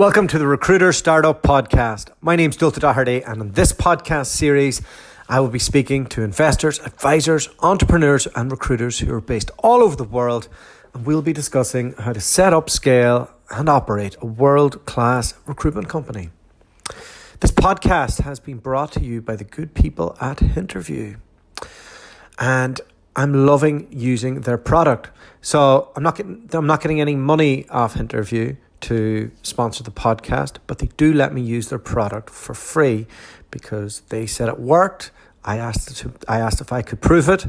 Welcome to the Recruiter Startup Podcast. My name's Dualta, and in this podcast series, I will be speaking to investors, advisors, entrepreneurs, and recruiters who are based all over the world, and we'll be discussing how to set up, scale, and operate a world-class recruitment company. This podcast has been brought to you by the good people at Interview, and I'm loving using their product. So I'm not getting any money off Interview to sponsor the podcast, but they do let me use their product for free because they said it worked. I asked if I could prove it,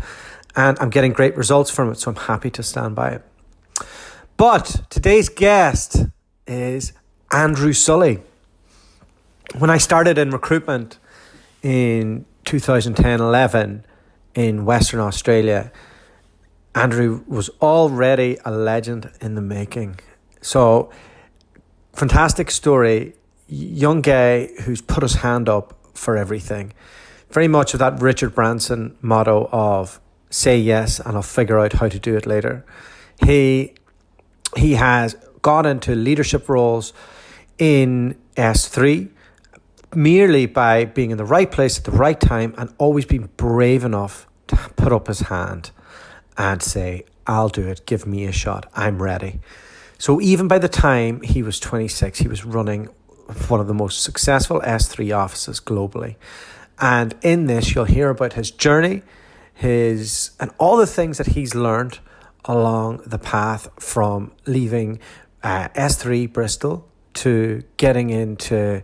and I'm getting great results from it, so I'm happy to stand by it. But today's guest is Andrew Sully. When I started in recruitment in 2010-11 in Western Australia, Andrew was already a legend in the making. So fantastic story, young guy who's put his hand up for everything. Very much of that Richard Branson motto of say yes and I'll figure out how to do it later. He has gone into leadership roles in Sthree merely by being in the right place at the right time and always being brave enough to put up his hand and say, I'll do it, give me a shot, I'm ready. So even by the time he was 26, he was running one of the most successful S3 offices globally. And in this, you'll hear about his journey, and all the things that he's learned along the path from leaving S3 Bristol to getting into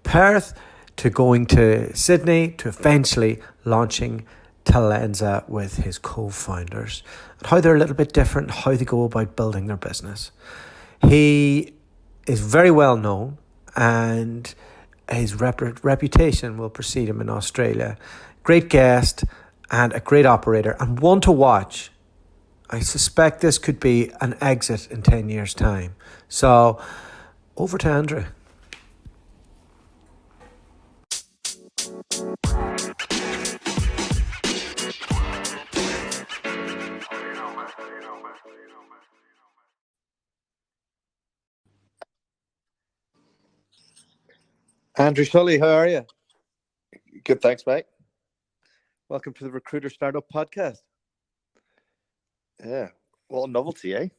Perth, to going to Sydney, to eventually launching Talenza with his co-founders, and how they're a little bit different, how they go about building their business. He is very well known, and his reputation will precede him in Australia. Great guest and a great operator, and one to watch. I suspect this could be an exit in 10 years' time. So, over to Andrew. Andrew Sully, how are you? Good, thanks, mate. Welcome to the Recruiter Startup Podcast. Yeah, what a novelty, eh?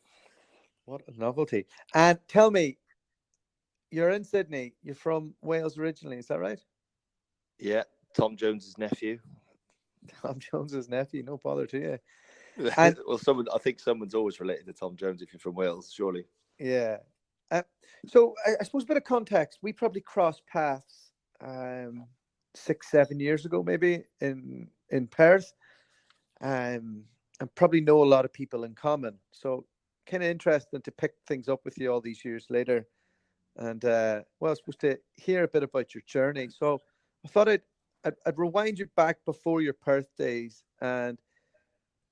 What a novelty. And tell me, you're in Sydney. You're from Wales originally, is that right? Yeah, Tom Jones's nephew. Tom Jones's nephew, no bother to you. And well, I think someone's always related to Tom Jones if you're from Wales, surely. Yeah. So I suppose a bit of context. We probably crossed paths 6-7 years ago, maybe in Perth, and probably know a lot of people in common. So kind of interesting to pick things up with you all these years later, and I was supposed to hear a bit about your journey. So I thought I'd rewind you back before your Perth days. And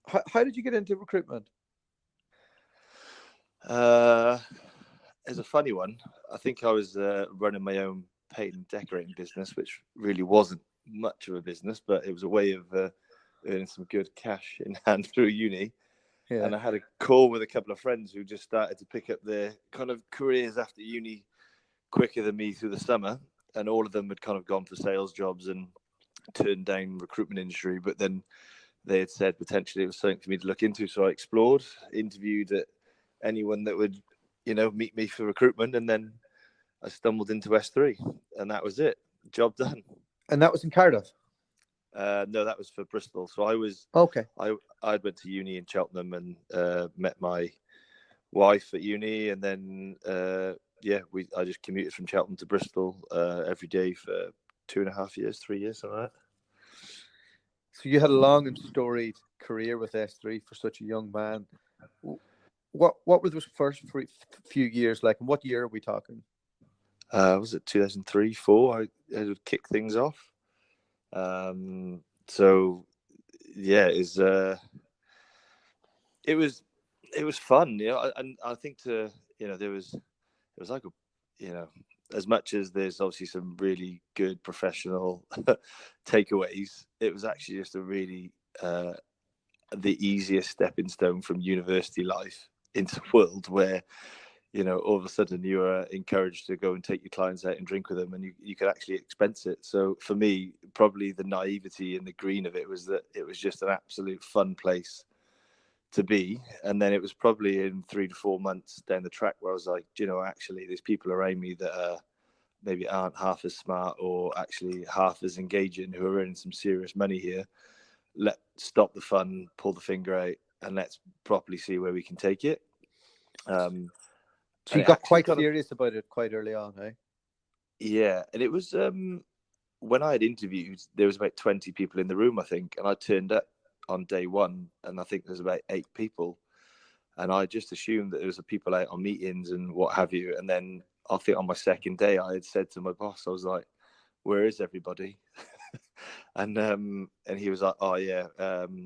how did you get into recruitment? It's a funny one. I think I was running my own paint and decorating business, which really wasn't much of a business, but it was a way of earning some good cash in hand through uni. Yeah. And I had a call with a couple of friends who just started to pick up their kind of careers after uni quicker than me through the summer. And all of them had kind of gone for sales jobs and turned down recruitment industry. But then they had said potentially it was something for me to look into. So I explored, interviewed at anyone that would, meet me for recruitment, and then I stumbled into S3, and that was it. Job done. And that was in Cardiff? No, that was for Bristol. So I was okay. I went to uni in Cheltenham and met my wife at uni, and then I just commuted from Cheltenham to Bristol every day for 2.5 years, 3 years, something like that. So you had a long and storied career with S3 for such a young man. What were those first few years like? And what year are we talking? Was it 2003, 2004? I would kick things off. So yeah, it was fun, and I think there was like as much as there's obviously some really good professional takeaways, it was actually just a really the easiest stepping stone from university life into a world where all of a sudden you are encouraged to go and take your clients out and drink with them, and you could actually expense it. So for me, probably the naivety and the green of it was that it was just an absolute fun place to be. And then it was probably in 3 to 4 months down the track where I was like, actually there's people around me that maybe aren't half as smart or actually half as engaging, who are earning some serious money here. Let's stop the fun, pull the finger out, and let's properly see where we can take it. So you got quite serious about it quite early on, eh? Yeah, and it was when I had interviewed, there was about 20 people in the room, I think, and I turned up on day one, and I think there's about 8 people, and I just assumed that there was people out on meetings and what have you. And then I think on my second day, I had said to my boss, I was like, "Where is everybody?" and he was like, "Oh yeah,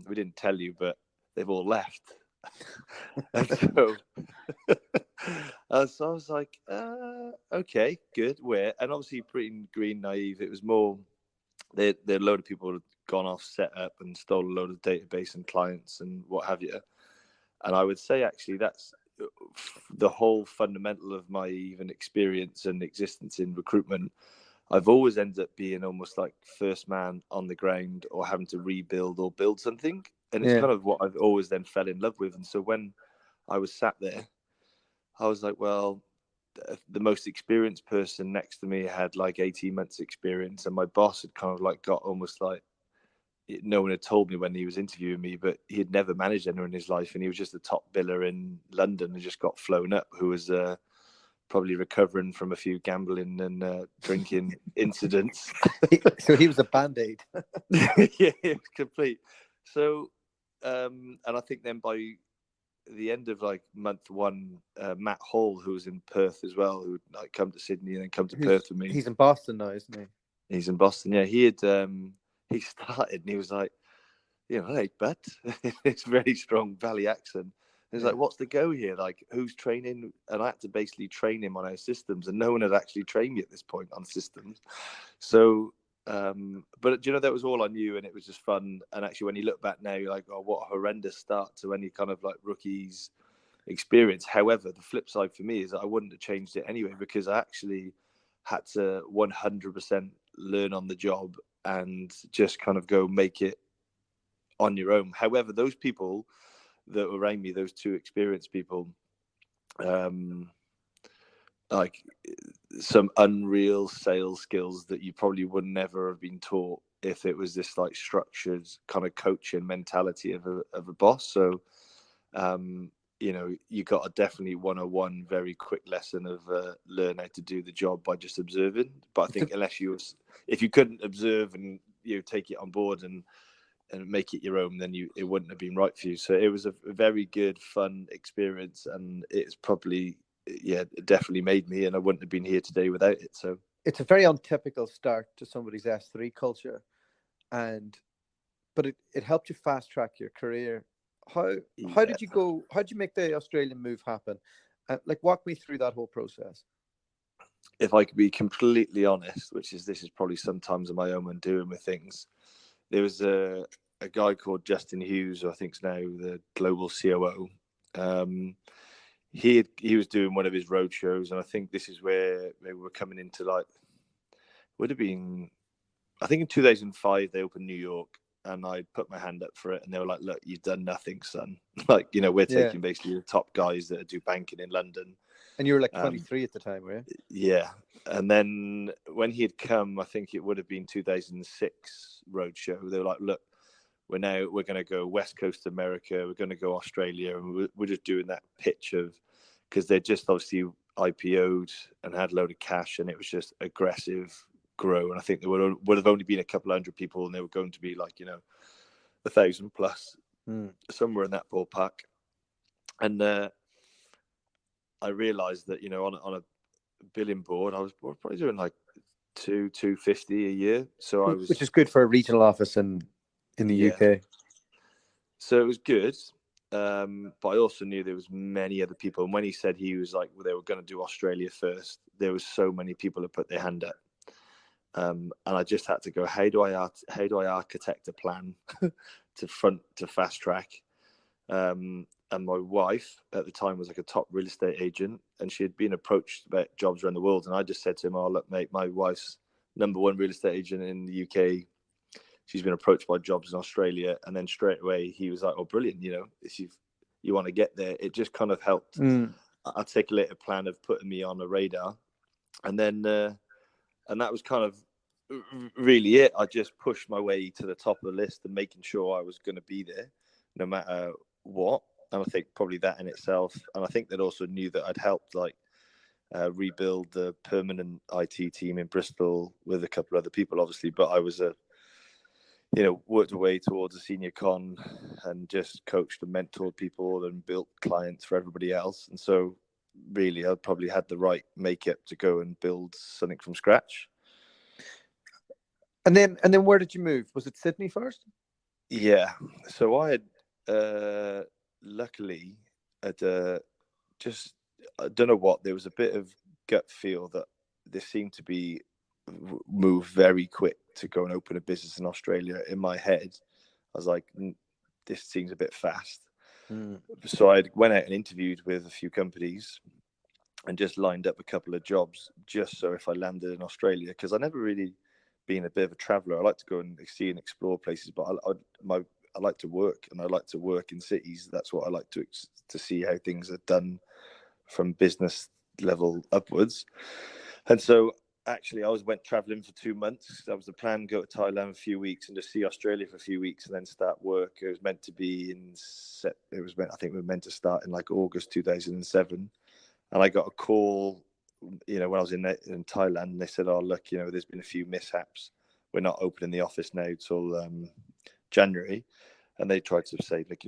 we didn't tell you, but they've all left." And so I was like, okay, good. Where? And obviously pretty green naive. It was more, there a load of people had gone off, set up and stole a load of database and clients and what have you. And I would say actually that's the whole fundamental of my even experience and existence in recruitment. I've always ended up being almost like first man on the ground, or having to rebuild or build something. And it's kind of what I've always then fell in love with. And so when I was sat there, I was like, well, the most experienced person next to me had like 18 months experience. And my boss had kind of like got almost like, no one had told me when he was interviewing me, but he had never managed anyone in his life. And he was just a top biller in London and just got flown up, who was probably recovering from a few gambling and drinking incidents. So he was a Band-Aid. Yeah, it was complete. So, and I think then by the end of like month one, Matt Hall, who was in Perth as well, who would like come to Sydney and then come to Perth with me. He's in Boston now, isn't he? He's in Boston. Yeah, he started and he was like, hey, bud, it's very strong Valley accent. He's like, what's the go here? Like, who's training? And I had to basically train him on our systems, and no one had actually trained me at this point on systems. So, but that was all I knew, and it was just fun. And actually, when you look back now, you're like, oh, what a horrendous start to any kind of like rookie's experience. However, the flip side for me is that I wouldn't have changed it anyway, because I actually had to 100% learn on the job and just kind of go make it on your own. However, those people that were around me, those 2 experienced people, like some unreal sales skills that you probably would never have been taught if it was this like structured kind of coaching mentality of a boss. So, you got a definitely 101 very quick lesson of learn how to do the job by just observing. But I think if you couldn't observe and take it on board and make it your own, then it wouldn't have been right for you. So it was a very good, fun experience, and it's probably, it definitely made me, and I wouldn't have been here today without it. So it's a very untypical start to somebody's S3 culture, but it helped you fast track your career. How did you go? How did you make the Australian move happen? Walk me through that whole process. If I could be completely honest, this is probably sometimes on my own when doing with things. There was a guy called Justin Hughes, who I think is now the global COO. He was doing one of his road shows, and I think this is where they were coming into would have been, I think in 2005 they opened New York, and I put my hand up for it, and they were like, "Look, you've done nothing, son. We're taking basically the top guys that do banking in London." And you were like 23 at the time, were you? Yeah. And then when he had come, I think it would have been 2006 roadshow. They were like, "Look, we're going to go West Coast America. We're going to go Australia." And we're just doing that pitch because they just obviously IPO'd and had a load of cash, and it was just aggressive grow. And I think there would have only been a couple hundred people, and they were going to be like, 1,000 plus, somewhere in that ballpark. And I realized that, on a billing board, I was probably doing like 250 a year. So which is good for a regional office in the UK. So it was good. But I also knew there was many other people. And when he said he was like, well, they were going to do Australia first, there was so many people that put their hand up. And I just had to go, how do I architect a plan to fast track? And and my wife at the time was like a top real estate agent, and she had been approached about jobs around the world. And I just said to him, "Oh, look, mate, my wife's #1 real estate agent in the UK. She's been approached by jobs in Australia." And then straight away he was like, "Oh, brilliant! If you want to get there," it just kind of helped articulate a plan of putting me on a radar. And then and that was kind of really it. I just pushed my way to the top of the list and making sure I was going to be there no matter what. And I think probably that in itself, and I think that also knew that I'd helped like rebuild the permanent IT team in Bristol with a couple of other people, obviously, but I was worked away towards a senior con and just coached and mentored people and built clients for everybody else. And so really I probably had the right makeup to go and build something from scratch. And then where did you move? Was it Sydney first? Yeah. So I had luckily at just, I don't know what, there was a bit of gut feel that this seemed to be move very quick to go and open a business in Australia. In my head, I was like, this seems a bit fast. So I went out and interviewed with a few companies and just lined up a couple of jobs just so if I landed in Australia, because I never really been a bit of a traveler. I like to go and see and explore places, but I like to work, and I like to work in cities. That's what I like to see how things are done from business level upwards. And so actually I went traveling for 2 months. That was the plan, go to Thailand a few weeks and just see Australia for a few weeks and then start work. It was meant to be I think we were meant to start in like August 2007. And I got a call, when I was in Thailand, and they said, "Oh, look, there's been a few mishaps. We're not opening the office now till January." And they tried to say, like,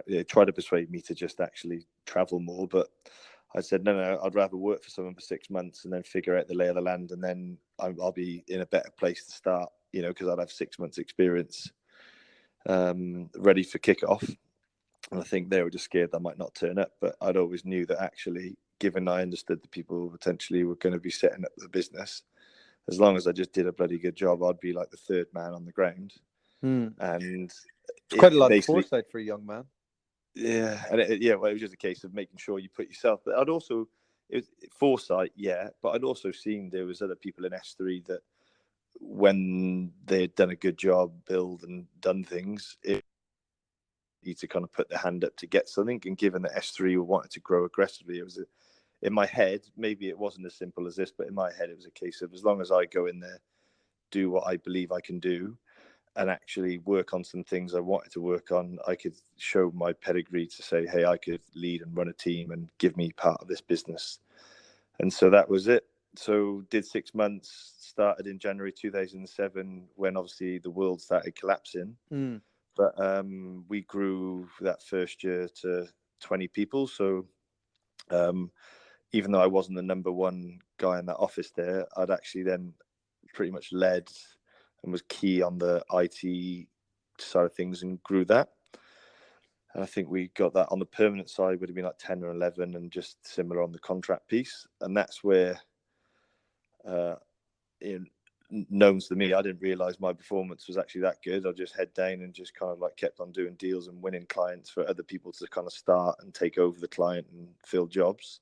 they tried to persuade me to just actually travel more. But I said, no, I'd rather work for someone for 6 months and then figure out the lay of the land. And then I'll be in a better place to start, because I'd have 6 months experience ready for kickoff. And I think they were just scared I might not turn up. But I'd always knew that actually, given I understood the people potentially were going to be setting up the business, as long as I just did a bloody good job, I'd be like the third man on the ground. And it's quite a lot of foresight for a young man. Yeah, and it was just a case of making sure you put yourself. But I'd also, it was foresight, yeah. But I'd also seen there was other people in Sthree that, when they had done a good job, build and done things, it need to kind of put their hand up to get something. And given that Sthree wanted to grow aggressively, it was in my head. Maybe it wasn't as simple as this, but in my head, it was a case of as long as I go in there, do what I believe I can do, and actually work on some things I wanted to work on, I could show my pedigree to say, hey, I could lead and run a team and give me part of this business. And so that was it. So did 6 months, started in January 2007, when obviously the world started collapsing. But we grew that first year to 20 people. So even though I wasn't the #1 guy in that office there, I'd actually then pretty much led and was key on the IT side of things and grew that. And I think we got that on the permanent side would have been like 10 or 11, and just similar on the contract piece. And that's where, known to me, I didn't realize my performance was actually that good. I just head down and just kind of like kept on doing deals and winning clients for other people to kind of start and take over the client and fill jobs.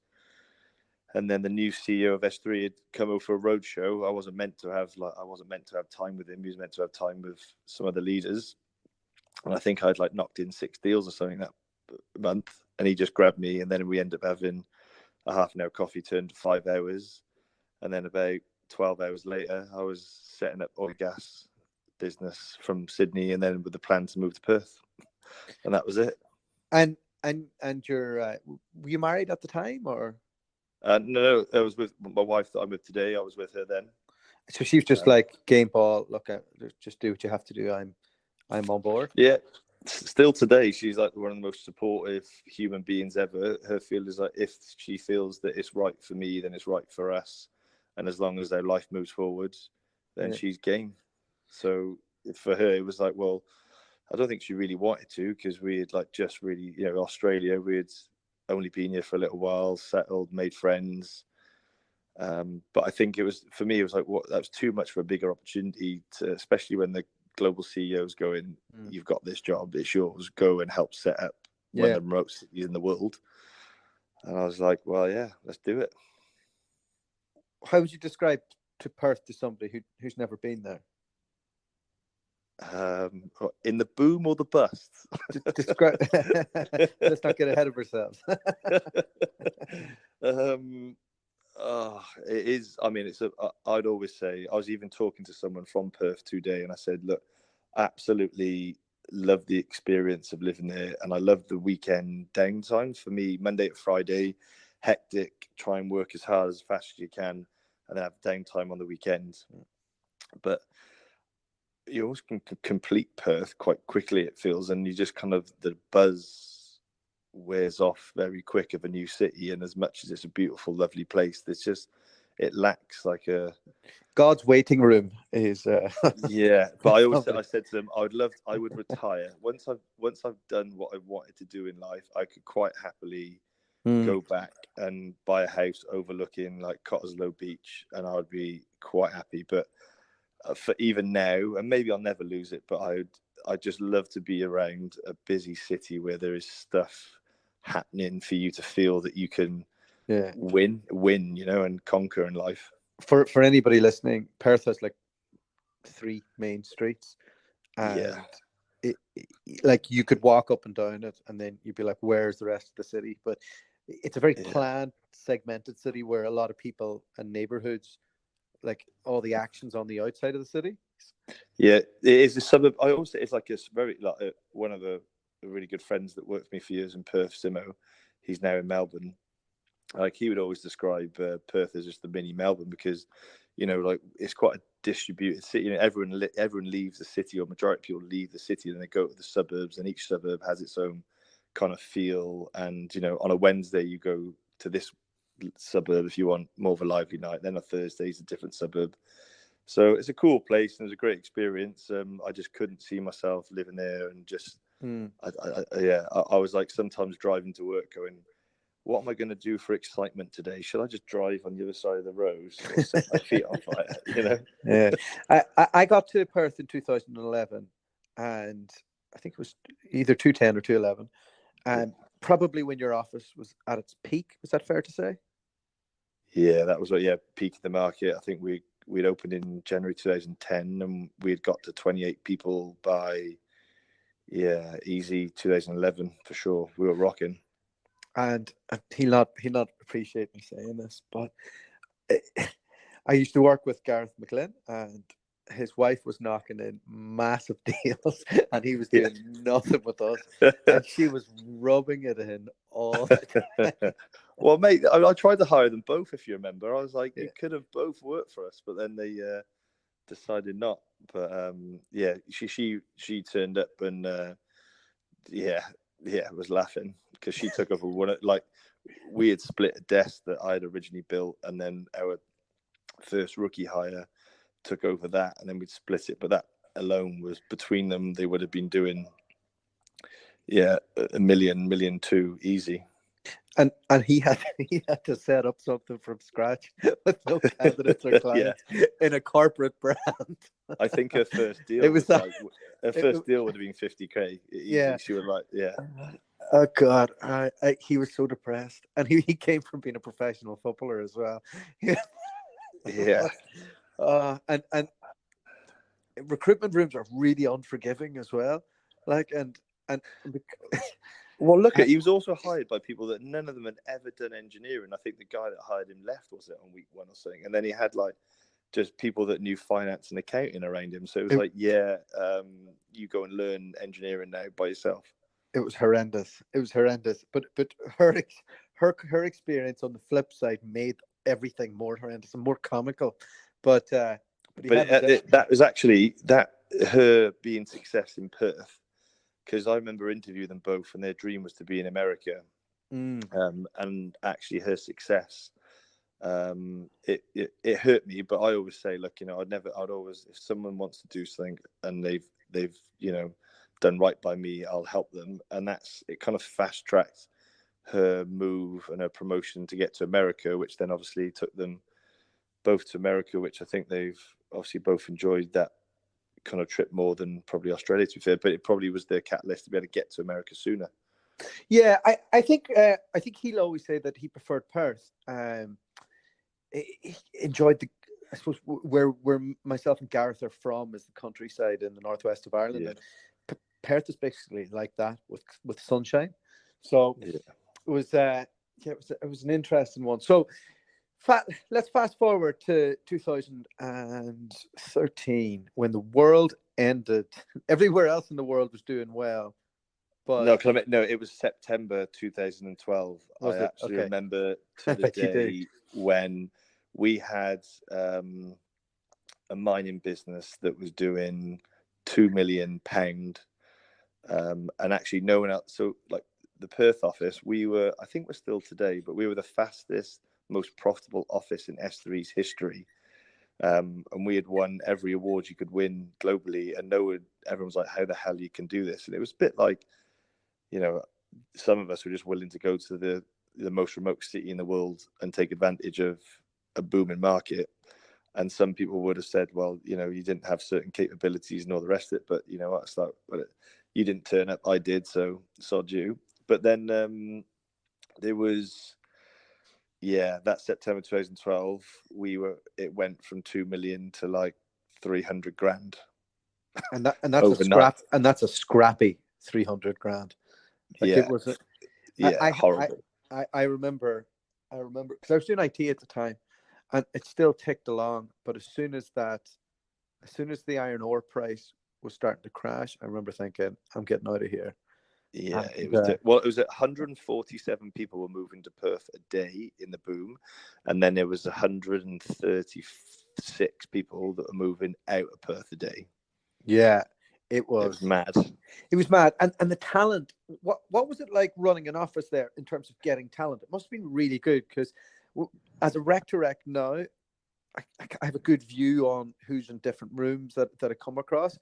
And then the new CEO of Sthree had come over for a roadshow. I wasn't meant to have time with him. He was meant to have time with some other leaders. And I think I'd like knocked in 6 deals or something that month. And he just grabbed me. And then we ended up having a half an hour coffee turned to 5 hours. And then about 12 hours later, I was setting up oil and gas business from Sydney, and then with the plan to move to Perth. And that was it. And you're, were you married at the time, or? No, I was with my wife that I'm with today. I was with her then. So she was just like, game ball, look, just do what you have to do. I'm on board. Yeah. Still today, she's like one of the most supportive human beings ever. Her feel is like, if she feels that it's right for me, then it's right for us. And as long as their life moves forward, then she's game. So for her, it was like, well, I don't think she really wanted to, because we had like just really, Australia, we had only been here for a little while, settled, made friends. But I think it was, for me, it was like, that was too much for a bigger opportunity, especially when the global CEO's going, you've got this job, it's yours, go and help set up one of the remote cities in the world. And I was like, well, yeah, let's do it. How would you describe to Perth to somebody who's never been there? In the boom or the bust? Describe. Let's not get ahead of ourselves. It is. I mean, I'd always say, I was even talking to someone from Perth today, and I said, look, I absolutely love the experience of living there, and I love the weekend downtime. For me, Monday to Friday, hectic, try and work as hard as fast as you can, and then have downtime on the weekend. But you always can complete Perth quite quickly, it feels, and you just kind of, the buzz wears off very quick of a new city. And as much as it's a beautiful, lovely place, it lacks like a God's waiting room is yeah. But I said to them, I would retire once I've done what I wanted to do in life. I could quite happily go back and buy a house overlooking like Cottesloe Beach, and I would be quite happy. But for even now, and maybe I'll never lose it, but I'd just love to be around a busy city where there is stuff happening for you to feel that you can win, and conquer in life. For anybody listening, Perth has like 3 main streets, and like you could walk up and down it, and then you'd be like, where's the rest of the city? But it's a very planned, segmented city where a lot of people and neighborhoods, like all the actions on the outside of the city. Yeah, it is a suburb. I always say it's like a very, like one of the really good friends that worked for me for years in Perth, Simo. He's now in Melbourne. Like, he would always describe Perth as just the mini Melbourne, because, like, it's quite a distributed city. Everyone leaves the city, or majority of people leave the city, and they go to the suburbs, and each suburb has its own kind of feel. And on a Wednesday you go to this suburb if you want more of a lively night. Then on Thursday's a different suburb. So it's a cool place, and it was a great experience. I just couldn't see myself living there, and just I was like, sometimes driving to work going, what am I going to do for excitement today? Should I just drive on the other side of the road or set my feet on fire? Yeah, I got to Perth in 2011, and I think it was either 210 or 211, and probably when your office was at its peak. Was that fair to say? Yeah, that was peak of the market. I think we'd opened in January 2010, and we had got to 28 people by easy 2011 for sure. We were rocking. And he'll not appreciate me saying this, but I used to work with Gareth McLean, and his wife was knocking in massive deals, and he was doing nothing with us, and she was rubbing it in all the time. Well, mate, I tried to hire them both, if you remember. I was like, you could have both worked for us, but then they decided not. But she turned up, and was laughing because she took over one. Like, we had split a desk that I had originally built, and then our first rookie hire took over that, and then we'd split it. But that alone was, between them, they would have been doing $1 million too easy. And he had to set up something from scratch with no candidates or clients in a corporate brand. I think her first deal deal would have been $50K. Easy. She was like, Oh God, he was so depressed, and he came from being a professional footballer as well. And recruitment rooms are really unforgiving as well. Like, and well, look, he was also hired by people that none of them had ever done engineering. I think the guy that hired him left, was it, on week 1 or something? And then he had like just people that knew finance and accounting around him. So it was you go and learn engineering now by yourself. It was horrendous. But her experience on the flip side made everything more horrendous and more comical. But that was actually her being success in Perth. Because I remember interviewing them both, and their dream was to be in America. And actually, her success, it hurt me. But I always say, look, I'd always, if someone wants to do something and they've done right by me, I'll help them. And it kind of fast tracked her move and her promotion to get to America, which then obviously took them both to America, which I think they've obviously both enjoyed that kind of trip more than probably Australia, to be fair, but it probably was their catalyst to be able to get to America sooner. Yeah, I think he'll always say that he preferred Perth. He enjoyed the, I suppose, where myself and Gareth are from is the countryside in the northwest of Ireland. Yeah. And Perth is basically like that with sunshine. So Yeah. it was it was an interesting one. So let's fast forward to 2013 when the world ended. Everywhere else in the world was doing well, but No, no, it was September 2012. I was it? actually Okay. remember I to the bet you do. day when we had a mining business that was doing £2 million, and actually no one else. So, like the Perth office, I think we're still today, but we were the fastest, most profitable office in S3's history. And we had won every award you could win globally, and everyone was like, "How the hell you can do this?" And it was a bit like, some of us were just willing to go to the most remote city in the world and take advantage of a booming market. And some people would have said, well, you didn't have certain capabilities and all the rest of it. But you know what? It's like, well, you didn't turn up. I did. So sod you. But then there was, that September 2012, it went from 2 million to like 300 grand. And that's overnight. that's a scrappy 300 grand. Like it was horrible. I remember because I was doing IT at the time, and it still ticked along. But as soon as the iron ore price was starting to crash, I remember thinking, I'm getting out of here. Yeah, it was. It was 147 people were moving to Perth a day in the boom, and then there was 136 people that were moving out of Perth a day. Yeah, it was mad. It was mad, and the talent. What was it like running an office there in terms of getting talent? It must have been really good because as a rec now, I have a good view on who's in different rooms that I come across.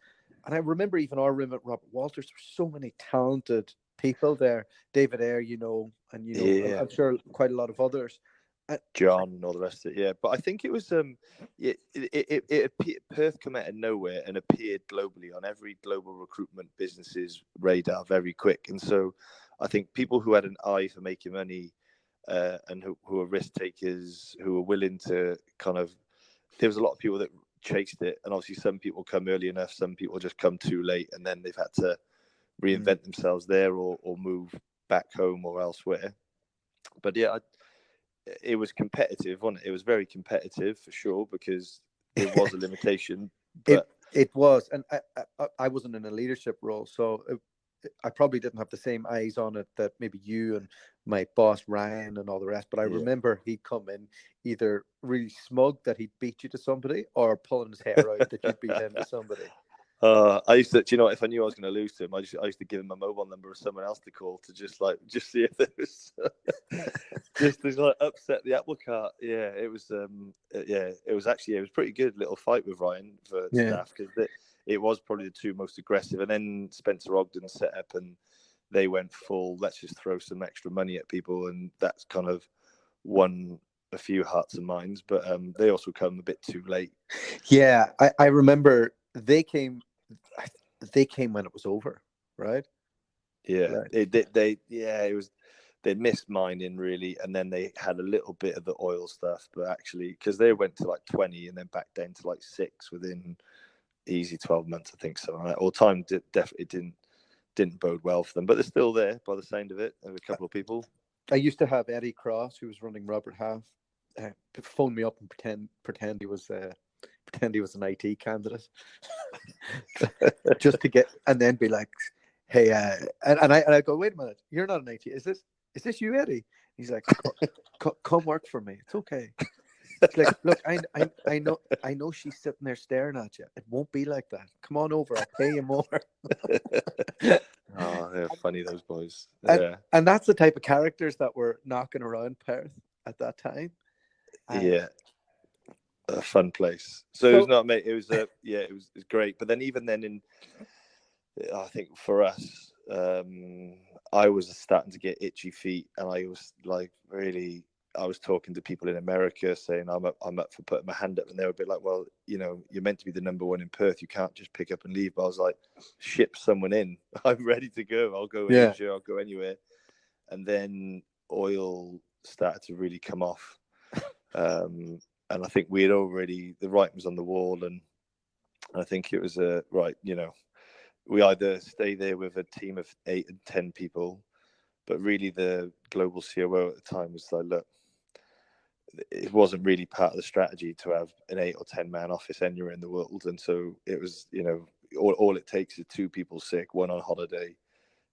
And I remember even our room at Robert Walters, there were so many talented people there. David Eyre, and I'm sure quite a lot of others. John and all the rest of it, yeah. But I think it was Perth came out of nowhere and appeared globally on every global recruitment business's radar very quick. And so I think people who had an eye for making money and who are risk takers, who were willing to there was a lot of people that chased it, and obviously some people come early enough, some people just come too late, and then they've had to reinvent themselves there or move back home or elsewhere. But yeah, it was competitive, wasn't it? It was very competitive for sure because there was a limitation. But it was, and I wasn't in a leadership role, so I probably didn't have the same eyes on it that maybe you and my boss Ryan and all the rest. But I remember he'd come in either really smug that he'd beat you to somebody, or pulling his hair out that you'd beat him to somebody. I used to, if I knew I was going to lose to him, I used to give him a mobile number of someone else to call to just see if there was just to upset the apple cart. Yeah, it was. It was pretty good little fight with Ryan for staff because it was probably the two most aggressive. And then Spencer Ogden set up and they went full. Let's just throw some extra money at people, and that's kind of won a few hearts and minds. But they also come a bit too late. Yeah, I remember they came when it was over, right? Yeah, it was. They missed mining really, and then they had a little bit of the oil stuff, but actually, because they went to like 20 and then back down to like 6 within easy 12 months, I think. So, all time definitely didn't bode well for them, but they're still there by the sound of it. There a couple of people. I used to have Eddie Cross, who was running Robert Half, phone me up and pretend he was an IT candidate, just to get, and then be like, "Hey," and I go, "Wait a minute, you're not an IT. Is this you, Eddie?" He's like, "Come work for me. It's okay." It's like, look, I know she's sitting there staring at you. It won't be like that. Come on over. I'll pay you more. Oh, they're funny, those boys. And that's the type of characters that were knocking around Perth at that time. Yeah, a fun place. So it was not, mate. It was it was great. But then even then, I think for us, I was starting to get itchy feet, and I was like really I was talking to people in America saying I'm up for putting my hand up, and they were a bit like, well, you're meant to be the number one in Perth. You can't just pick up and leave. But I was like, ship someone in. I'm ready to go. I'll go Asia. I'll go anywhere. And then oil started to really come off. And I think we had already, the writing was on the wall. And I think it was we either stay there with a team of 8 and 10 people, but really the global COO at the time was like, look, it wasn't really part of the strategy to have an 8 or 10 man office anywhere in the world. And so it was, all it takes is 2 people sick, 1 on holiday,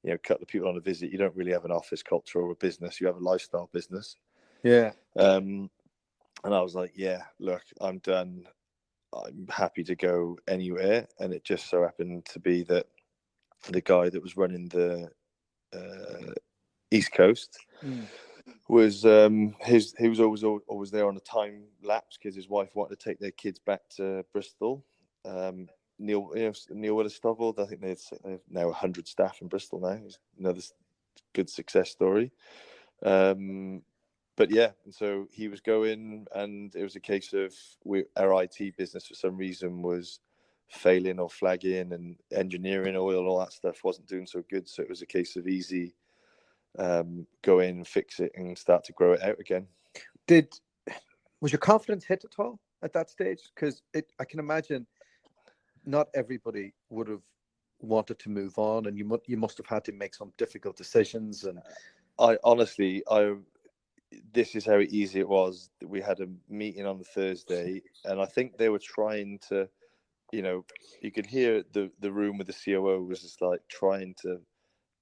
a couple of people on a visit. You don't really have an office culture or a business. You have a lifestyle business. Yeah. And I was like, yeah, look, I'm done. I'm happy to go anywhere. And it just so happened to be that the guy that was running the East Coast was he was always there on a time lapse because his wife wanted to take their kids back to Bristol. Neil Willis-Stovall, I think they've now 100 staff in Bristol now. It's another good success story. But yeah, and so he was going, and it was a case of our IT business for some reason was failing or flagging, and engineering, oil, and all that stuff wasn't doing so good. So it was a case of easy go in, fix it, and start to grow it out again. Was your confidence hit at all at that stage? Because I can imagine not everybody would have wanted to move on, and you must have had to make some difficult decisions. And this is how easy it was. We had a meeting on the Thursday, and I think they were trying to, you could hear the room with the COO was just like trying to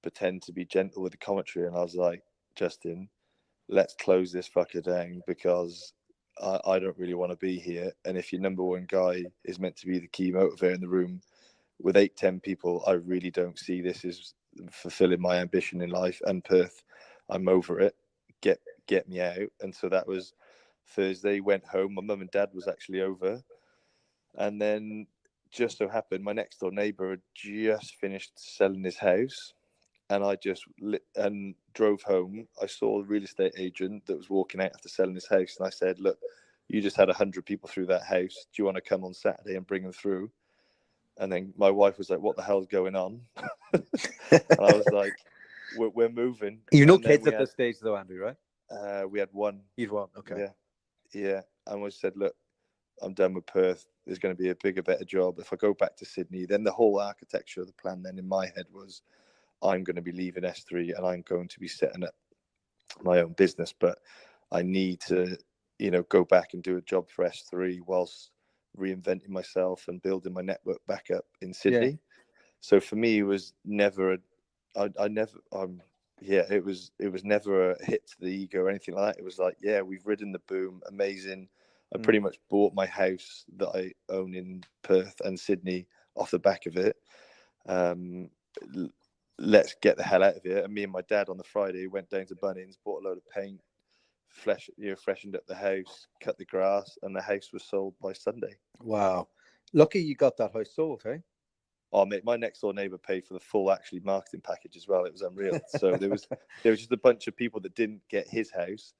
pretend to be gentle with the commentary. And I was like, Justin, let's close this fucker down, because I don't really want to be here. And if your number one guy is meant to be the key motivator in the room with 8-10 people, I really don't see this as fulfilling my ambition in life. And Perth, I'm over it. Get me out. And so that was Thursday. Went home. My mum and dad was actually over, and then just so happened my next door neighbour had just finished selling his house, and I just drove home. I saw a real estate agent that was walking out after selling his house, and I said, look, you just had 100 people through that house. Do you want to come on Saturday and bring them through? And then my wife was like, what the hell's going on? And I was like, we're moving. You know kids at this stage though, Andrew, right? We had one. You'd one, okay. Yeah. And we said, look, I'm done with Perth. There's going to be a bigger, better job. If I go back to Sydney, then the whole architecture of the plan then in my head was, I'm going to be leaving Sthree and I'm going to be setting up my own business. But I need to, go back and do a job for Sthree whilst reinventing myself and building my network back up in Sydney. Yeah. So for me, it was never it was never a hit to the ego or anything like that. It was like, yeah, we've ridden the boom, amazing. I pretty much bought my house that I own in Perth and Sydney off the back of it. Let's get the hell out of here. And me and my dad on the Friday went down to Bunnings, bought a load of paint, freshened up the house, cut the grass, and the house was sold by Sunday. Wow. Lucky you got that house sold, hey? Oh, mate, my next door neighbour paid for the full marketing package as well. It was unreal. So there was just a bunch of people that didn't get his house,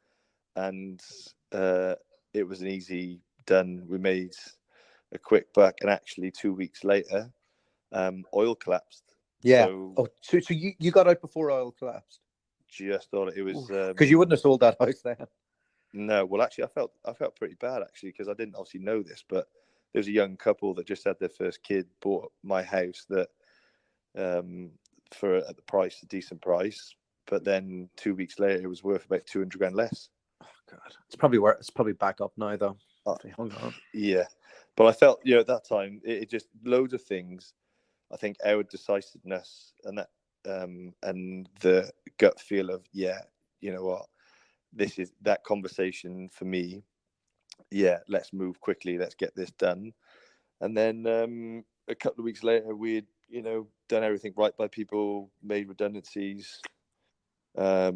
and it was an easy done. We made a quick buck, and actually 2 weeks later, oil collapsed. Yeah. So you got out before oil collapsed? Just thought it was because you wouldn't have sold that house then. No, well, actually, I felt pretty bad actually, because I didn't obviously know this, but there was a young couple that just had their first kid, bought my house that for at the price, a decent price, but then 2 weeks later it was worth about 200 grand less. Oh God, it's probably back up now though. Hung on. Yeah, but I felt at that time it just loads of things. I think our decisiveness and that and the gut feel of you know what, this is that conversation for me. Yeah, let's move quickly. Let's get this done. And then a couple of weeks later, we'd done everything right by people, made redundancies that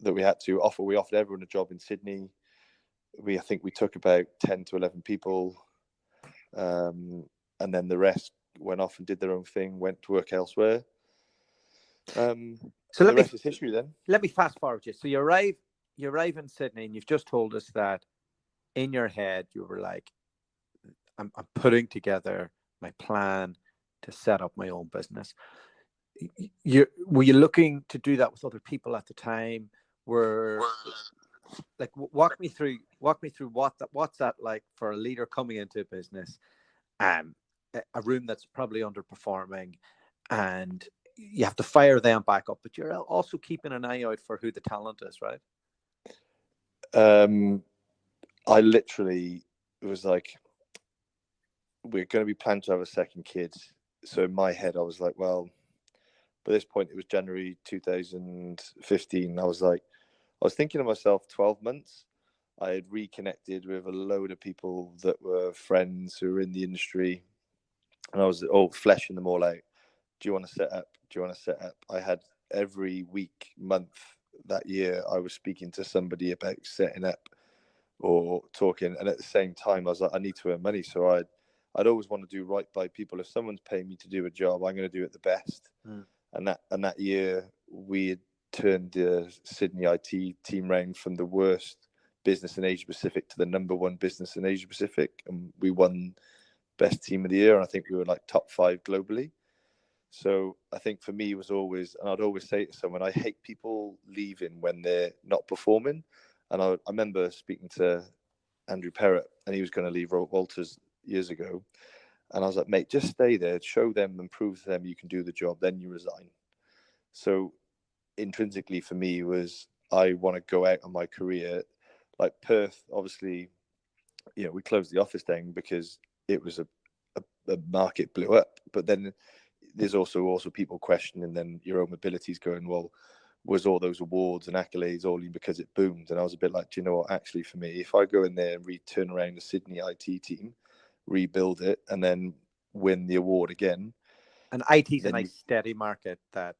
we had to offer. We offered everyone a job in Sydney. I think we took about 10 to 11 people, and then the rest went off and did their own thing, went to work elsewhere. So the rest is history then. Let me fast forward you. So you arrive you arrive in Sydney and you've just told us that in your head you were like, I'm putting together my plan to set up my own business. Were you looking to do that with other people at the time? Walk me through what's that like for a leader coming into a business, a room that's probably underperforming, and you have to fire them back up, but you're also keeping an eye out for who the talent is, right? I literally was like, we're going to be planning to have a second kid. So in my head, I was like, well, by this point, it was January 2015. I was thinking to myself, 12 months. I had reconnected with a load of people that were friends who were in the industry. And I was fleshing them all out. Do you want to set up? Do you want to set up? I had every week, month that year, I was speaking to somebody about setting up or talking. And at the same time, I was like, I need to earn money. So I'd always want to do right by people. If someone's paying me to do a job, I'm going to do it the best. And that year, we had turned the Sydney IT team round from the worst business in Asia Pacific to the number one business in Asia Pacific, and we won best team of the year. And I think we were like top 5 globally. So I think for me, it was always, and I'd always say to someone, I hate people leaving when they're not performing. And I remember speaking to Andrew Perrott, and he was going to leave Walters years ago. And I was like, mate, just stay there, show them and prove to them you can do the job, then you resign. So intrinsically for me was, I want to go out on my career. Like Perth, obviously, we closed the office down because it was a market blew up. But then there's also people questioning then your own abilities, going, well, was all those awards and accolades only because it boomed? And I was a bit like, do you know what, actually for me, if I go in there and turn around the Sydney IT team, rebuild it, and then win the award again. And IT's a nice steady market that,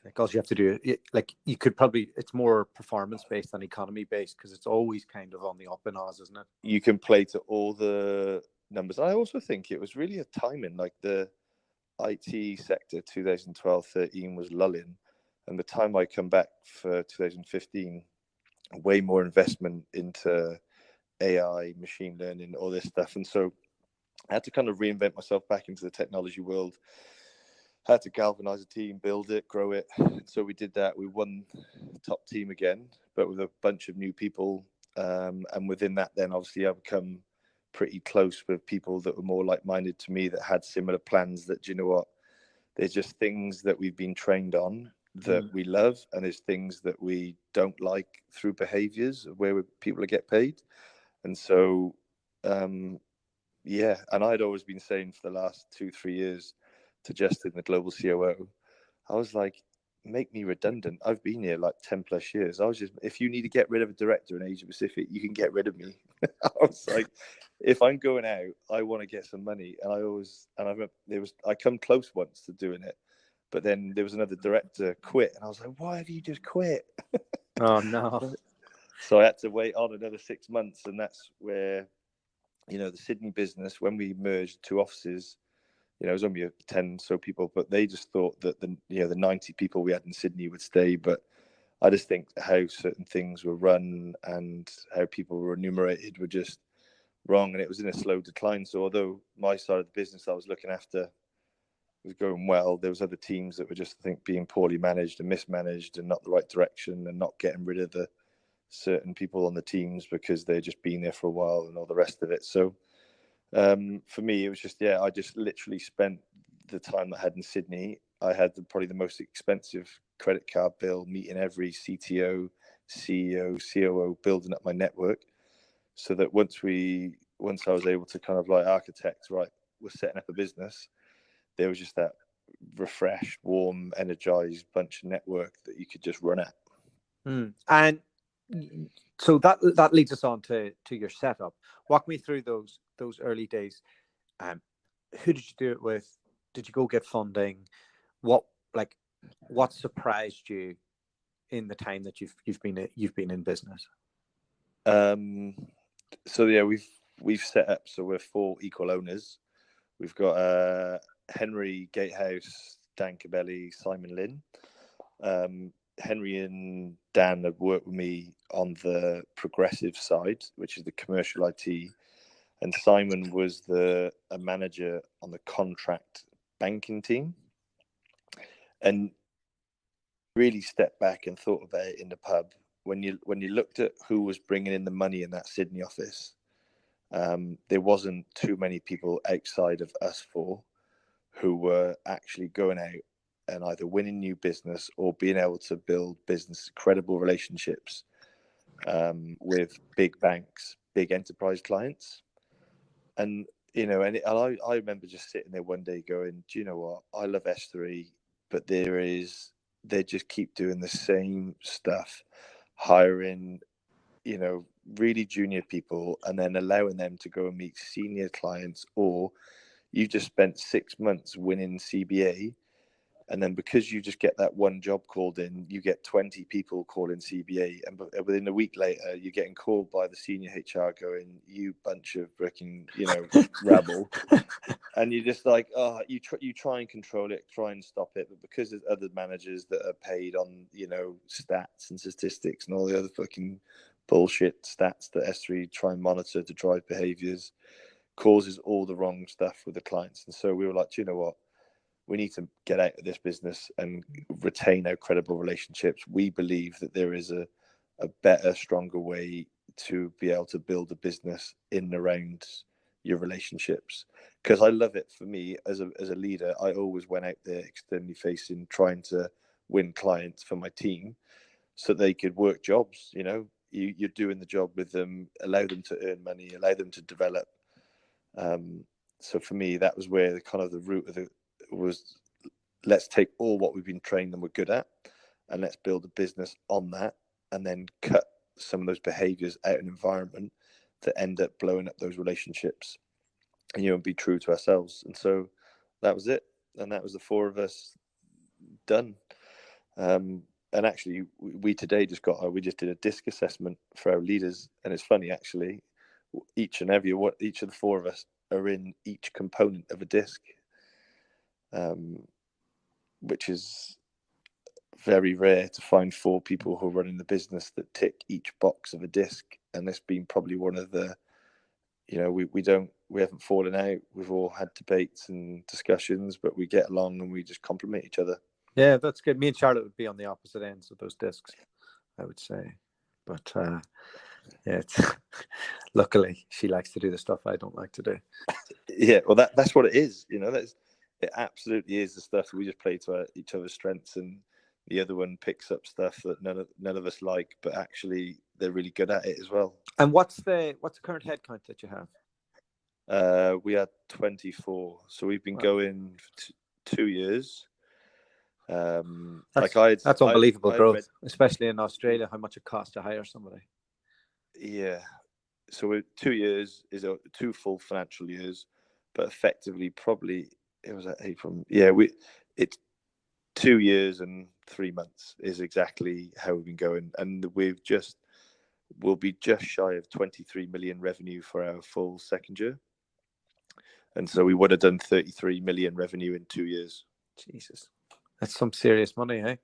because you have to do it, like you could probably, it's more performance based than economy based, because it's always kind of on the up and Oz, isn't it? You can play to all the numbers. I also think it was really a timing, like the IT sector 2012-13 was lulling, and the time I come back for 2015, way more investment into AI, machine learning, all this stuff. And so I had to kind of reinvent myself back into the technology world. I had to galvanize a team, build it, grow it. So we did that. We won top team again, but with a bunch of new people. And within that, then obviously I've become pretty close with people that were more like-minded to me, that had similar plans. That, you know what, there's just things that we've been trained on that we love, and there's things that we don't like through behaviors where people get paid. And so, and I'd always been saying for the last 2-3 years to Justin, the global COO, I was like, make me redundant. I've been here like 10 plus years. I was just, if you need to get rid of a director in Asia Pacific, you can get rid of me. I was like, if I'm going out, I want to get some money. And I come close once to doing it, but then there was another director quit, and I was like, why have you just quit? Oh no. So I had to wait on another 6 months, and that's where, the Sydney business, when we merged 2 offices, it was only 10 so people, but they just thought that the 90 people we had in Sydney would stay. But I just think how certain things were run and how people were remunerated were just wrong, and it was in a slow decline. So although my side of the business I was looking after was going well, there was other teams that were just, I think, being poorly managed and mismanaged and not the right direction, and not getting rid of the certain people on the teams because they'd just been there for a while and all the rest of it. So for me, it was just, I just literally spent the time I had in Sydney. I had probably the most expensive credit card bill, meeting every CTO, CEO, COO, building up my network, so that once I was able to kind of like architect, right, we're setting up a business, there was just that refreshed, warm, energized bunch of network that you could just run at. And so that leads us on to your setup. Walk me through those early days. Who did you do it with? Did you go get funding? What surprised you in the time that you've been in business? So yeah, we've set up, so we're 4 equal owners. We've got Henry Gatehouse, Dan Cabelli, Simon Lynn. Henry in Dan had worked with me on the progressive side, which is the commercial IT, and Simon was a manager on the contract banking team. And really stepped back and thought about it in the pub when you looked at who was bringing in the money in that Sydney office. There wasn't too many people outside of us four who were actually going out and either winning new business or being able to build credible relationships with big banks, big enterprise clients. And, I remember just sitting there one day going, do you know what? I love S3, but they just keep doing the same stuff, hiring, really junior people and then allowing them to go and meet senior clients, or you just spent 6 months winning CBA. And then because you just get that one job called in, you get 20 people calling CBA. And within a week later, you're getting called by the senior HR going, you bunch of freaking, rabble. And you're just like, you try and control it, try and stop it. But because there's other managers that are paid on, stats and statistics and all the other fucking bullshit stats that S3 try and monitor to drive behaviors, causes all the wrong stuff with the clients. And so we were like, do you know what? We need to get out of this business and retain our credible relationships. We believe that there is a better, stronger way to be able to build a business in and around your relationships. Because I love it. For me, as a leader, I always went out there externally facing, trying to win clients for my team so they could work jobs. You're doing the job with them, allow them to earn money, allow them to develop. So for me, that was where the root of was, let's take all what we've been trained and we're good at, and let's build a business on that, and then cut some of those behaviors out in an environment that end up blowing up those relationships, and be true to ourselves. And so that was it, and that was the four of us done. And actually, we today just did a DISC assessment for our leaders, and it's funny actually, each of the four of us are in each component of a DISC. Which is very rare to find four people who are running the business that tick each box of a DISC. And this being probably one of the, we haven't fallen out. We've all had debates and discussions, but we get along and we just complement each other. Yeah, that's good. Me and Charlotte would be on the opposite ends of those DISCs, I would say. But yeah, luckily she likes to do the stuff I don't like to do. Yeah, well, that's what it is. It absolutely is the stuff we just play to each other's strengths, and the other one picks up stuff that none of us like, but actually they're really good at it as well. And what's the current headcount that you have? We had 24, so we've been going for 2 years. That's unbelievable growth, especially in Australia. How much it costs to hire somebody? Yeah, so 2 years is 2 full financial years, but effectively probably. It was at April. Yeah, it's 2 years and 3 months is exactly how we've been going, and we'll be just shy of 23 million revenue for our full second year, and so we would have done 33 million revenue in 2 years. Jesus, that's some serious money, eh?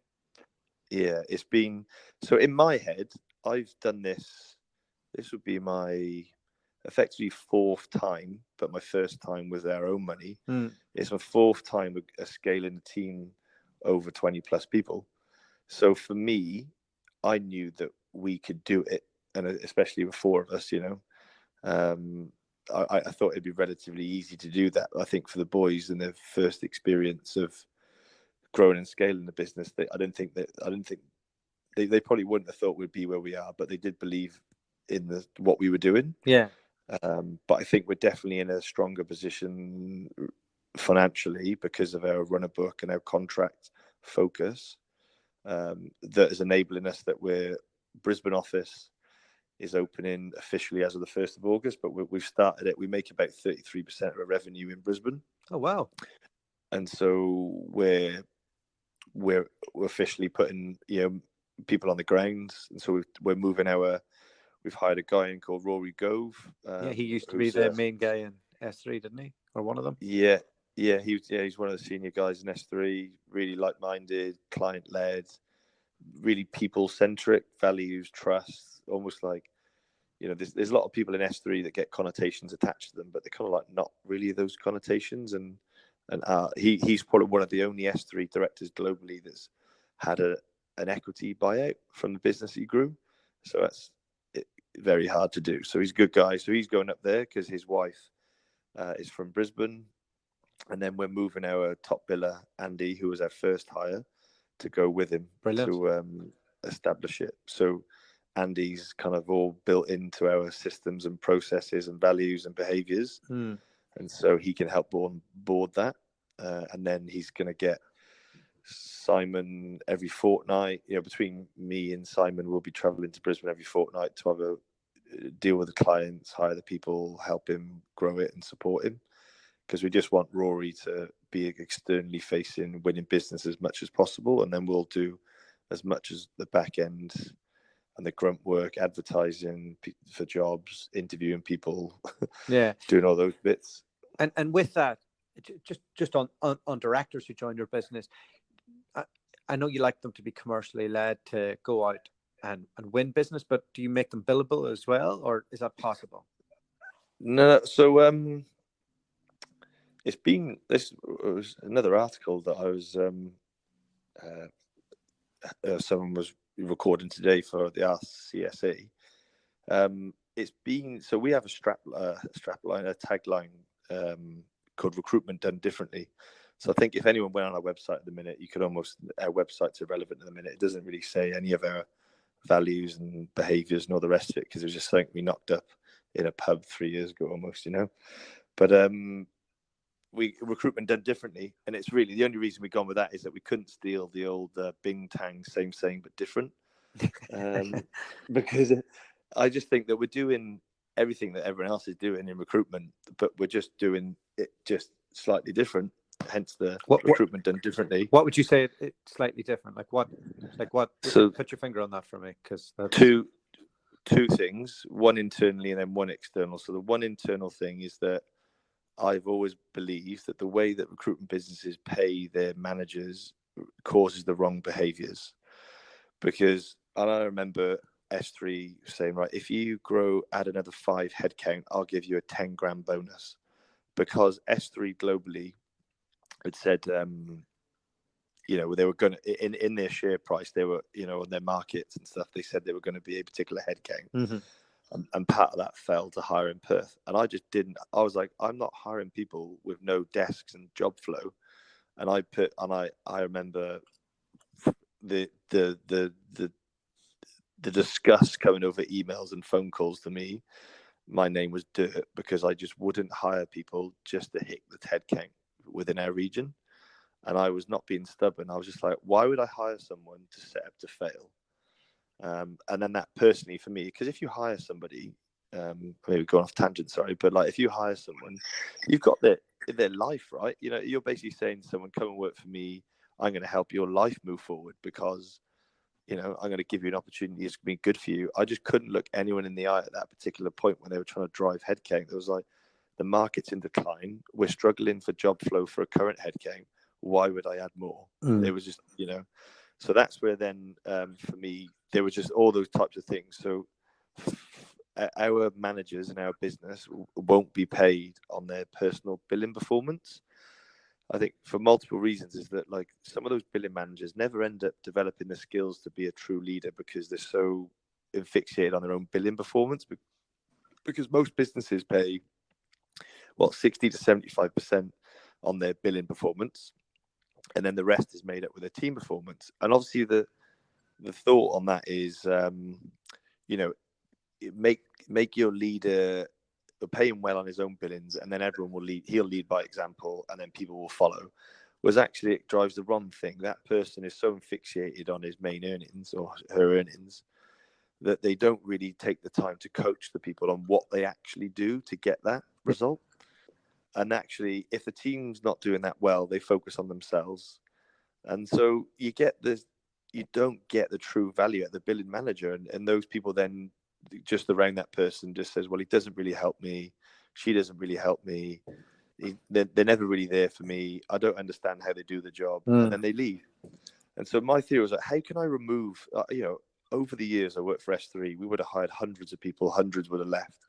Yeah, it's been so in my head. I've done this. This would be my effectively fourth time, but my first time with our own money. It's my fourth time scaling the team over 20 plus people. So for me, I knew that we could do it, and especially with four of us, I thought it'd be relatively easy to do that. I think for the boys and their first experience of growing and scaling the business, I don't think they probably wouldn't have thought we'd be where we are, but they did believe in what we were doing. Yeah. But I think we're definitely in a stronger position financially because of our runner book and our contract focus that is enabling us that Brisbane office is opening officially as of the 1st of August, but we've started it. We make about 33% of our revenue in Brisbane. Oh, wow. And so we're officially putting, people on the ground. And so we're moving we've hired a guy in called Rory Gove. Yeah, he used to be the main guy in S3, didn't he? Or one of them? Yeah, he's one of the senior guys in S3. Really like-minded, client-led, really people-centric, values, trust, almost like, there's a lot of people in S3 that get connotations attached to them, but they're kind of like not really those connotations. And he's probably one of the only S3 directors globally that's had an equity buyout from the business he grew. So that's very hard to do. So he's a good guy. So he's going up there because his wife is from Brisbane. And then we're moving our top biller, Andy, who was our first hire, to go with him. Brilliant. To establish it. So Andy's kind of all built into our systems and processes and values and behaviors. And so he can help board that. And then he's going to get Simon every fortnight. Between me and Simon, we'll be traveling to Brisbane every fortnight to have a deal with the clients, hire the people, help him grow it and support him. Because we just want Rory to be externally facing, winning business as much as possible. And then we'll do as much as the back end and the grunt work, advertising for jobs, interviewing people, doing all those bits. And with that, just on directors who join your business, I know you like them to be commercially led, to go out and win business, but do you make them billable as well, or is that possible? No, so this was another article that I was someone was recording today for the RCSA. So we have a tagline called "Recruitment Done Differently." So I think if anyone went on our website at the minute, our website's irrelevant at the minute. It doesn't really say any of our values and behaviors and all the rest of it, because it was just something we knocked up in a pub 3 years ago almost, But recruitment done differently, and it's really the only reason we've gone with that is that we couldn't steal the old Bing Tang, same but different, because I just think that we're doing everything that everyone else is doing in recruitment, but we're just doing it just slightly different. Hence the recruitment done differently. What would you say it's slightly different? Like what? So put your finger on that for me, because two things: one internally and then one external. So the one internal thing is that I've always believed that the way that recruitment businesses pay their managers causes the wrong behaviors. Because I remember S3 saying, right, if you add another 5 headcount, I'll give you a 10 grand bonus. Because S3 globally had said, they were going to, in their share price, they were, on their markets and stuff, they said they were going to be a particular headcount. Mm-hmm. And part of that fell to hire in Perth. And I just didn't. I was like, I'm not hiring people with no desks and job flow. And I remember the disgust coming over emails and phone calls to me. My name was dirt, because I just wouldn't hire people just to hit the headcount within our region. And I was not being stubborn. I was just like, why would I hire someone to set up to fail? And then that personally for me, because if you hire somebody, maybe going off tangent, sorry, but like if you hire someone, you've got their life, right? You're basically saying to someone, come and work for me. I'm going to help your life move forward, because, I'm going to give you an opportunity that's going to be good for you. I just couldn't look anyone in the eye at that particular point when they were trying to drive headcount. It was like, the market's in decline. We're struggling for job flow for a current headcount. Why would I add more? It was just, so that's where then for me, there were just all those types of things. So our managers in our business won't be paid on their personal billing performance. I think for multiple reasons is that like some of those billing managers never end up developing the skills to be a true leader, because they're so fixated on their own billing performance, because most businesses pay 60 to 75% on their billing performance. And then the rest is made up with their team performance. And obviously the thought on that is, make your leader, pay him well on his own billings, and then everyone will lead. He'll lead by example, and then people will follow. Whereas actually it drives the wrong thing. That person is so fixated on his main earnings or her earnings that they don't really take the time to coach the people on what they actually do to get that result. And actually, if the team's not doing that well, they focus on themselves. And so you don't get the true value at the billing manager. And those people then just around that person just says, well, he doesn't really help me. She doesn't really help me. They're never really there for me. I don't understand how they do the job. And then they leave. And so my theory was like, how can I remove, over the years I worked for Sthree, we would have hired hundreds of people, hundreds would have left.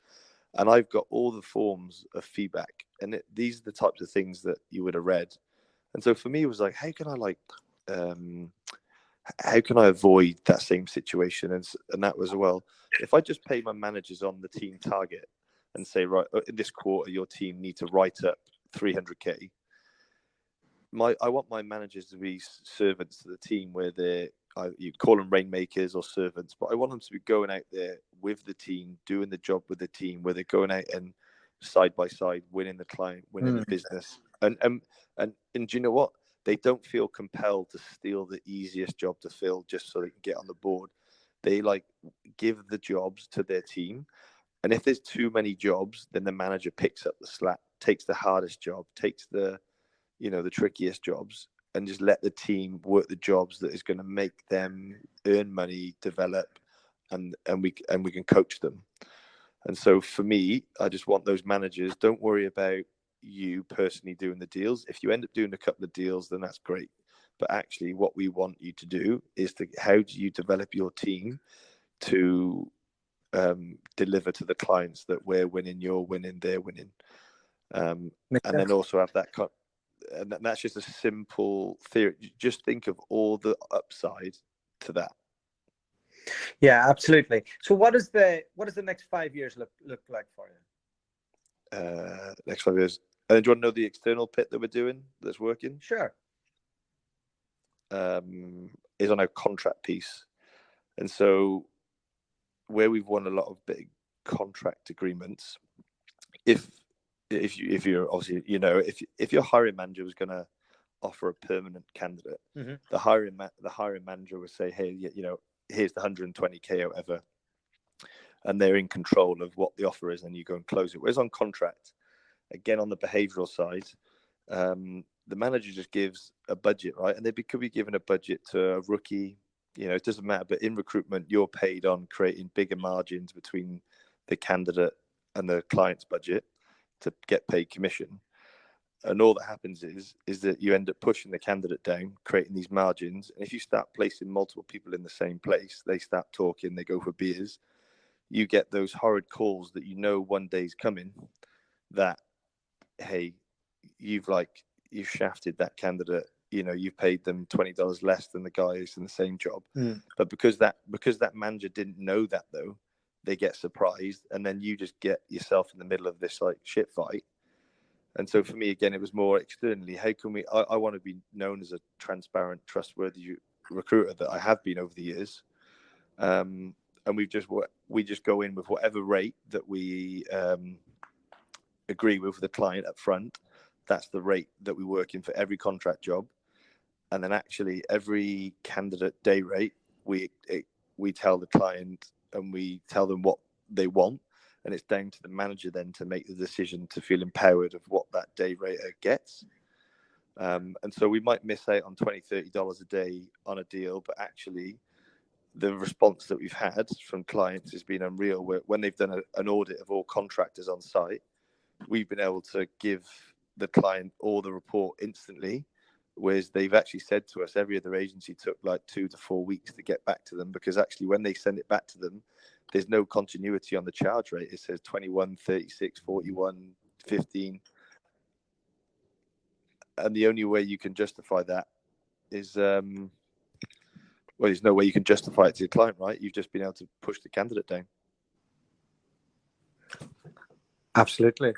And I've got all the forms of feedback. And these are the types of things that you would have read. And so for me, it was like, how can I avoid that same situation? And that was, well, if I just pay my managers on the team target and say, right, in this quarter, your team need to write up 300K. I want my managers to be servants to the team, where you call them rainmakers or servants, but I want them to be going out there with the team, doing the job with the team, where they're going out and side by side, winning the client, winning the business. And do you know what? They don't feel compelled to steal the easiest job to fill just so they can get on the board. They give the jobs to their team. And if there's too many jobs, then the manager picks up the slack, takes the hardest job, takes the trickiest jobs, and just let the team work the jobs that is going to make them earn money, develop, and we can coach them. And so for me, I just want those managers, don't worry about you personally doing the deals. If you end up doing a couple of deals, then that's great. But actually what we want you to do is how do you develop your team to deliver to the clients that we're winning, you're winning, they're winning. And then also have that and that's just a simple theory. Just think of all the upside to that. Yeah, absolutely. So what does the next 5 years look like for you? Next 5 years. And do you want to know the external pit that we're doing that's working? Sure. Is on our contract piece. And so where we've won a lot of big contract agreements, if you're obviously, if your hiring manager was going to offer a permanent candidate, the hiring manager would say, hey, here's the 120K or whatever, and they're in control of what the offer is, and you go and close it. Whereas on contract, again, on the behavioral side, the manager just gives a budget, right? And they could be given a budget to a rookie, it doesn't matter. But in recruitment, you're paid on creating bigger margins between the candidate and the client's budget to get paid commission. And all that happens is that you end up pushing the candidate down, creating these margins. And if you start placing multiple people in the same place, they start talking, they go for beers, you get those horrid calls that one day's coming, that, hey, you've shafted that candidate, you've paid them $20 less than the guy who's in the same job. But because that manager didn't know that, though, they get surprised, and then you just get yourself in the middle of this shit fight. And so for me, again, it was more externally. How can I want to be known as a transparent, trustworthy recruiter that I have been over the years. And we just go in with whatever rate that we agree with the client up front. That's the rate that we work in for every contract job. And then actually every candidate day rate, we tell the client and we tell them what they want. And it's down to the manager then to make the decision to feel empowered of what that day rater gets. And so we might miss out on $20, $30 a day on a deal, but actually the response that we've had from clients has been unreal. When they've done an audit of all contractors on site, we've been able to give the client all the report instantly, whereas they've actually said to us every other agency took 2 to 4 weeks to get back to them, because actually when they send it back to them, there's no continuity on the charge rate. It says 21, 36, 41, 15. And the only way you can justify that is, there's no way you can justify it to your client, right? You've just been able to push the candidate down. Absolutely.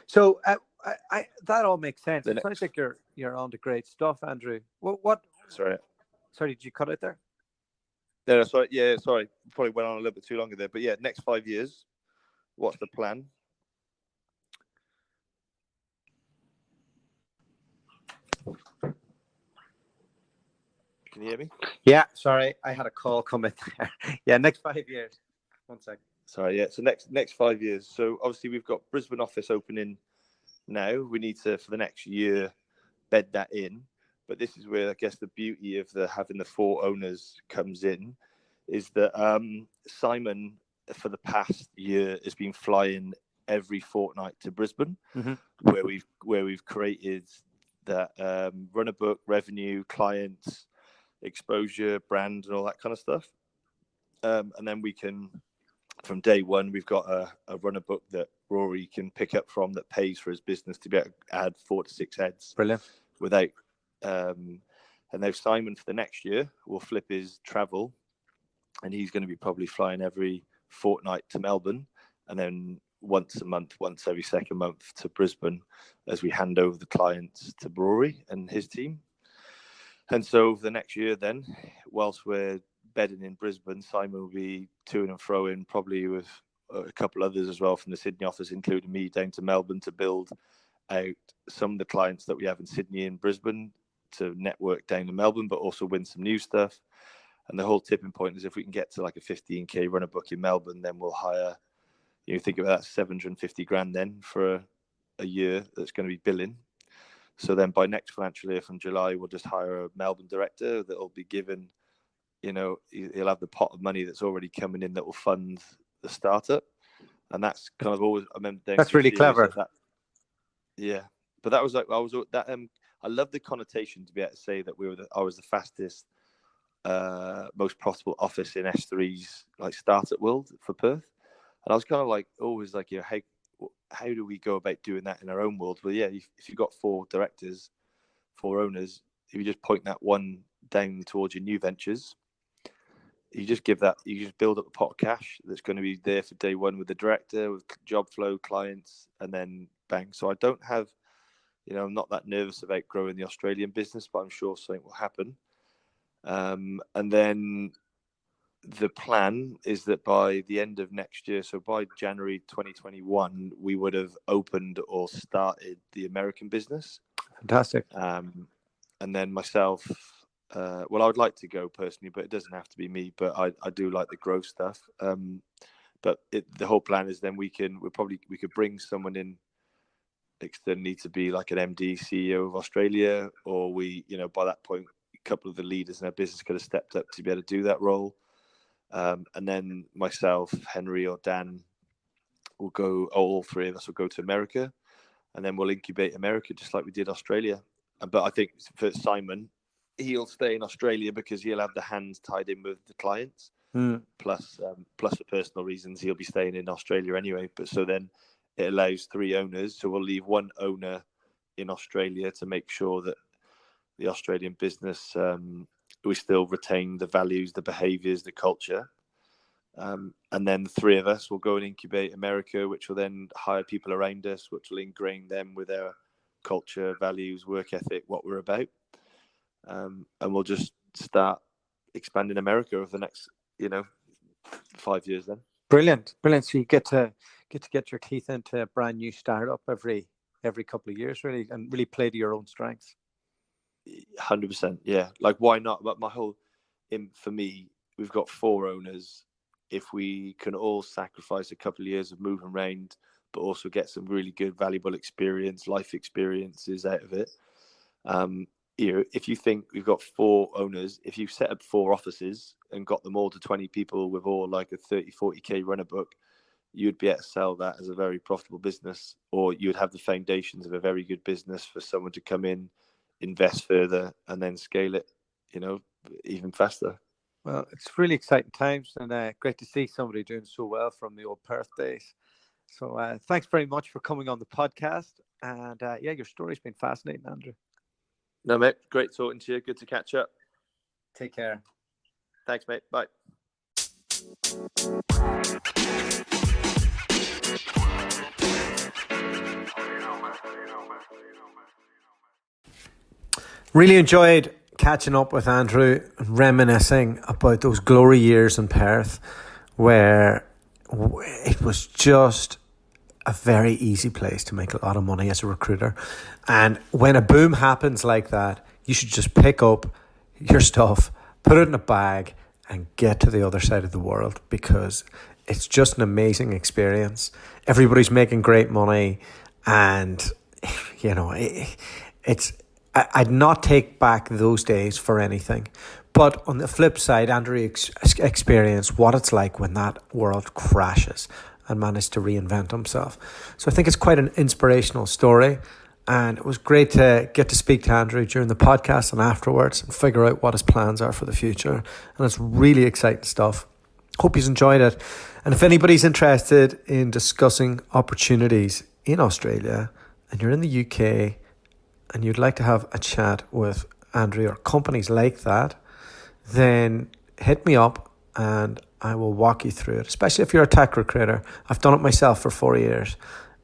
So I that all makes sense. It sounds like you're on to great stuff, Andrew. What? Sorry, did you cut it there? No, sorry. Yeah, sorry. Probably went on a little bit too long there. But yeah, next 5 years, what's the plan? Can you hear me? Yeah, sorry. I had a call come in there. Yeah, next 5 years. 1 second. Sorry, yeah. So next 5 years. So obviously we've got Brisbane office opening now. We need to, for the next year, bed that in. But this is where I guess the beauty of having the 4 owners comes in, is that Simon, for the past year, has been flying every fortnight to Brisbane, where we've created that run a book, revenue, clients, exposure, brand, and all that kind of stuff. And then we can, from day one, we've got a runner book that Rory can pick up from that pays for his business to be able to add 4 to 6 heads. Brilliant. Without, and now Simon for the next year will flip his travel, and he's going to be probably flying every fortnight to Melbourne, and then once a month, once every second month to Brisbane, as we hand over the clients to Rory and his team. And so over the next year, then, whilst we're bedding in Brisbane, Simon will be to and fro in, probably with a couple others as well from the Sydney office, including me, down to Melbourne to build out some of the clients that we have in Sydney and Brisbane to network down to Melbourne, but also win some new stuff. And the whole tipping point is if we can get to like a 15k runner book in Melbourne, then we'll hire, think about that, 750 grand then for a year that's going to be billing. So then by next financial year from July, we'll just hire a Melbourne director that will be given, he'll have the pot of money that's already coming in that will fund the startup. And that's kind of always, I remember that's really clever. Yeah. But that was like, I love the connotation to be able to say that I was the fastest, most profitable office in S3's like startup world for Perth. And I was kind of like, always like, how do we go about doing that in our own world? Well, yeah, if you've got 4 directors, 4 owners, if you just point that one down towards your new ventures, you just build up a pot of cash that's going to be there for day one with the director, with job flow, clients, and then bang. So I don't have, I'm not that nervous about growing the Australian business, but I'm sure something will happen. And then the plan is that by the end of next year, so by January 2021, we would have opened or started the American business. Fantastic. And then myself, I would like to go personally, but it doesn't have to be me. But I do like the growth stuff. But the whole plan is then we could bring someone in externally to be like an MD, CEO of Australia, or by that point, a couple of the leaders in our business could have stepped up to be able to do that role. And then myself, Henry, or Dan will go, all 3 of us will go to America, and then we'll incubate America just like we did Australia. But I think for Simon, he'll stay in Australia because he'll have the hands tied in with the clients. Plus for personal reasons, he'll be staying in Australia anyway. But so then it allows 3 owners. So we'll leave 1 owner in Australia to make sure that the Australian business, we still retain the values, the behaviors, the culture. And then the 3 of us will go and incubate America, which will then hire people around us, which will ingrain them with our culture, values, work ethic, what we're about. And we'll just start expanding America over the next, 5 years then. Brilliant. So you get to get your teeth into a brand new startup every couple of years, really, and really play to your own strengths. 100%, yeah. Like, why not? But for me, we've got 4 owners. If we can all sacrifice a couple of years of moving around, but also get some really good, valuable life experiences out of it. If you think we've got 4 owners, if you set up 4 offices and got them all to 20 people with all like a 30, 40k runner book, you'd be able to sell that as a very profitable business, or you'd have the foundations of a very good business for someone to come in, invest further, and then scale it, even faster. Well, it's really exciting times, and great to see somebody doing so well from the old Perth days. So thanks very much for coming on the podcast. And your story's been fascinating, Andrew. No, mate. Great talking to you. Good to catch up. Take care. Thanks, mate. Bye. Really enjoyed catching up with Andrew and reminiscing about those glory years in Perth where it was just a very easy place to make a lot of money as a recruiter. And when a boom happens like that, you should just pick up your stuff, put it in a bag, and get to the other side of the world, because it's just an amazing experience. Everybody's making great money, and I'd not take back those days for anything. But on the flip side, Andrew experienced what it's like when that world crashes and managed to reinvent himself. So I think it's quite an inspirational story. And it was great to get to speak to Andrew during the podcast and afterwards and figure out what his plans are for the future. And it's really exciting stuff. Hope you've enjoyed it. And if anybody's interested in discussing opportunities in Australia and you're in the UK and you'd like to have a chat with Andrew or companies like that, then hit me up and I will walk you through it, especially if you're a tech recruiter. I've done it myself for 4 years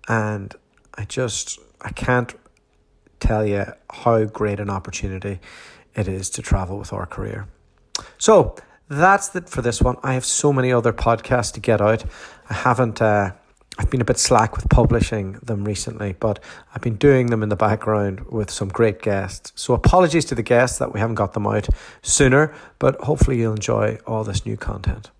and I can't tell you how great an opportunity it is to travel with our career. So that's it for this one. I have so many other podcasts to get out. I've been a bit slack with publishing them recently, but I've been doing them in the background with some great guests. So apologies to the guests that we haven't got them out sooner, but hopefully you'll enjoy all this new content.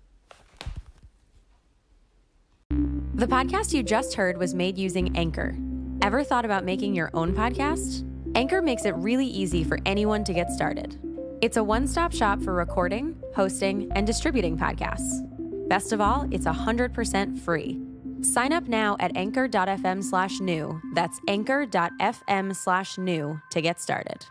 The podcast you just heard was made using Anchor. Ever thought about making your own podcast? Anchor makes it really easy for anyone to get started. It's a one-stop shop for recording, hosting, and distributing podcasts. Best of all, it's 100% free. Sign up now at anchor.fm/new. That's anchor.fm/new to get started.